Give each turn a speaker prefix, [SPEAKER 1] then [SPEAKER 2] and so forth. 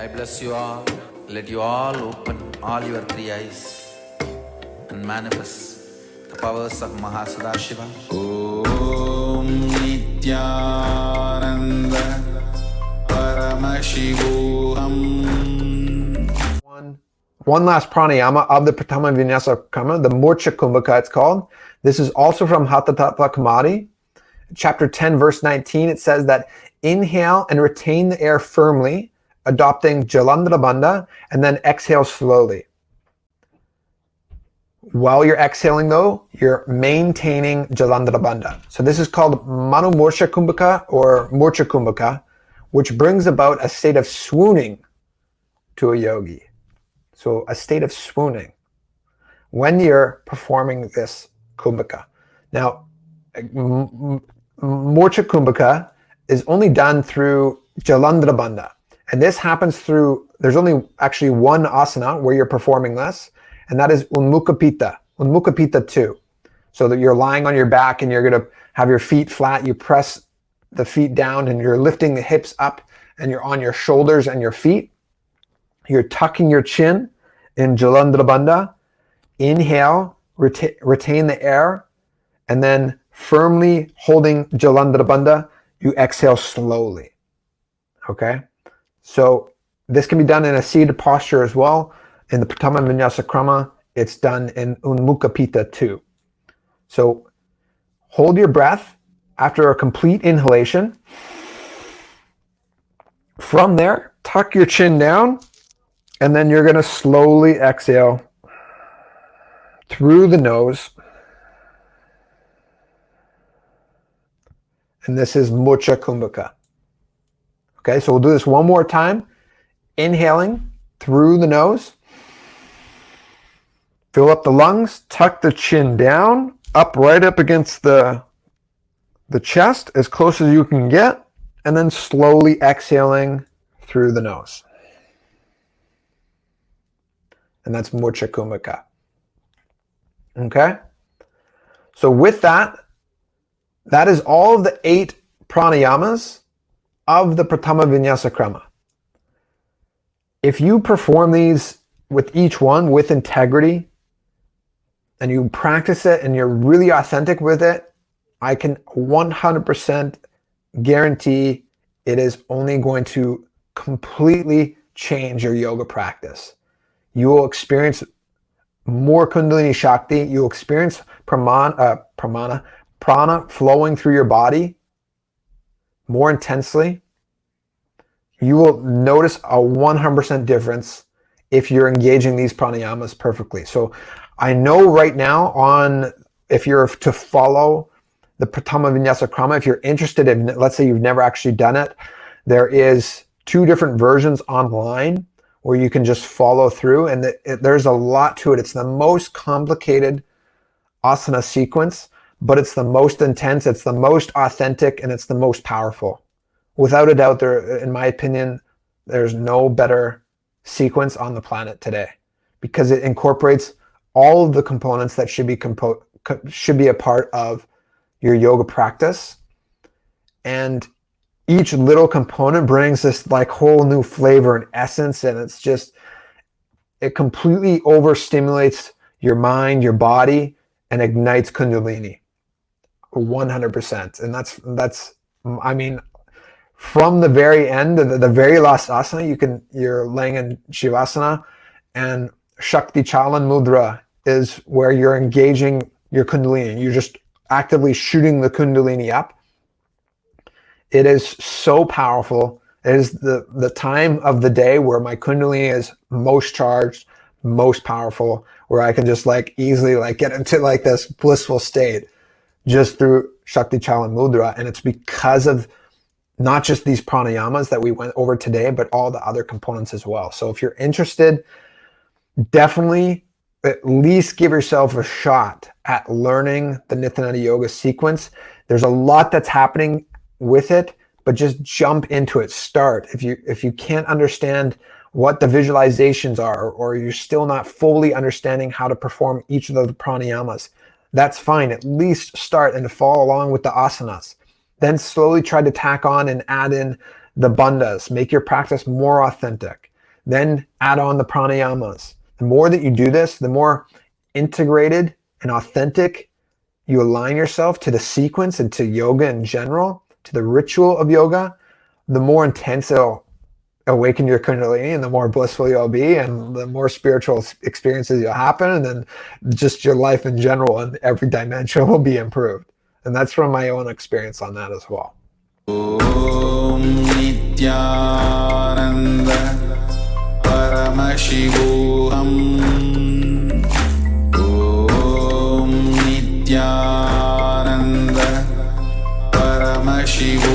[SPEAKER 1] I bless you all. Let you all open all your three eyes and manifest the powers of Mahasadashiva. Om Nithyananda Paramashivoham.
[SPEAKER 2] One last pranayama of the Pratama Vinyasa Krama, the Murcha Kumbhaka it's called. This is also from Hatha Tattva Kamadi. Chapter 10, verse 19, it says that inhale and retain the air firmly, adopting Jalandhara Bandha, and then exhale slowly. While you're exhaling though, you're maintaining Jalandhara Bandha. So this is called Manu Murcha Kumbhaka or Murcha Kumbhaka, which brings about a state of swooning to a yogi. So a state of swooning when you're performing this kumbhaka. Now, Murcha Kumbhaka is only done through Jalandhara Bandha. And this happens through, there's only actually one asana where you're performing this, and that is Unmukha Pitta 2. So that you're lying on your back and you're going to have your feet flat, you press the feet down and you're lifting the hips up and you're on your shoulders and your feet. You're tucking your chin in Jalandhara Bandha. Inhale, retain the air, and then firmly holding Jalandhara Bandha, you exhale slowly. Okay? So this can be done in a seated posture as well. In the Pratama Vinyasa Krama, it's done in Unmukha Pitta 2. So hold your breath after a complete inhalation. From there, tuck your chin down, and then you're going to slowly exhale through the nose. And this is Murcha Kumbhaka. Okay, so we'll do this one more time. Inhaling through the nose. Fill up the lungs, tuck the chin down, right up against the chest as close as you can get, and then slowly exhaling through the nose. And that's Murcha Kumbhaka. Okay? So with that, that is all of the 8 pranayamas of the Pratama Vinyasa Krama. If you perform these with each one with integrity, and you practice it and you're really authentic with it, I can 100% guarantee it is only going to completely change your yoga practice. You will experience more Kundalini Shakti. You'll experience prana flowing through your body more intensely. You will notice a 100% difference if you're engaging these pranayamas perfectly. So I know right now if you're to follow the Pratama Vinyasa Krama, if you're interested in, let's say you've never actually done it, there is 2 different versions online where you can just follow through, and there's a lot to it. It's the most complicated asana sequence, but it's the most intense, it's the most authentic, and it's the most powerful. Without a doubt, in my opinion, there's no better sequence on the planet today, because it incorporates all of the components that should be a part of your yoga practice. And each little component brings this like whole new flavor and essence, and it completely overstimulates your mind, your body, and ignites Kundalini 100%. And that's I mean, from the very end, the very last asana, you're laying in Shivasana, and Shakti Chalan Mudra is where you're engaging your Kundalini. You're just actively shooting the Kundalini up. It is so powerful. It is the time of the day where my Kundalini is most charged, most powerful, where I can just easily get into this blissful state just through Shakti Chalan Mudra. And it's because of not just these pranayamas that we went over today, but all the other components as well. So if you're interested, definitely at least give yourself a shot at learning the Nithyananda Yoga sequence. There's a lot that's happening with it, but just jump into it. Start. If you can't understand what the visualizations are, or you're still not fully understanding how to perform each of the pranayamas, that's fine. At least start and follow along with the asanas. Then slowly try to tack on and add in the bandhas. Make your practice more authentic. Then add on the pranayamas. The more that you do this, the more integrated and authentic you align yourself to the sequence and to yoga in general, to the ritual of yoga, the more intense it'll awaken your kundalini and the more blissful you'll be and the more spiritual experiences you'll happen, and then just your life in general and every dimension will be improved. And that's from my own experience on that as well.
[SPEAKER 1] Om Nithyananda Paramashivoham. Om Nithyananda Paramashivoham.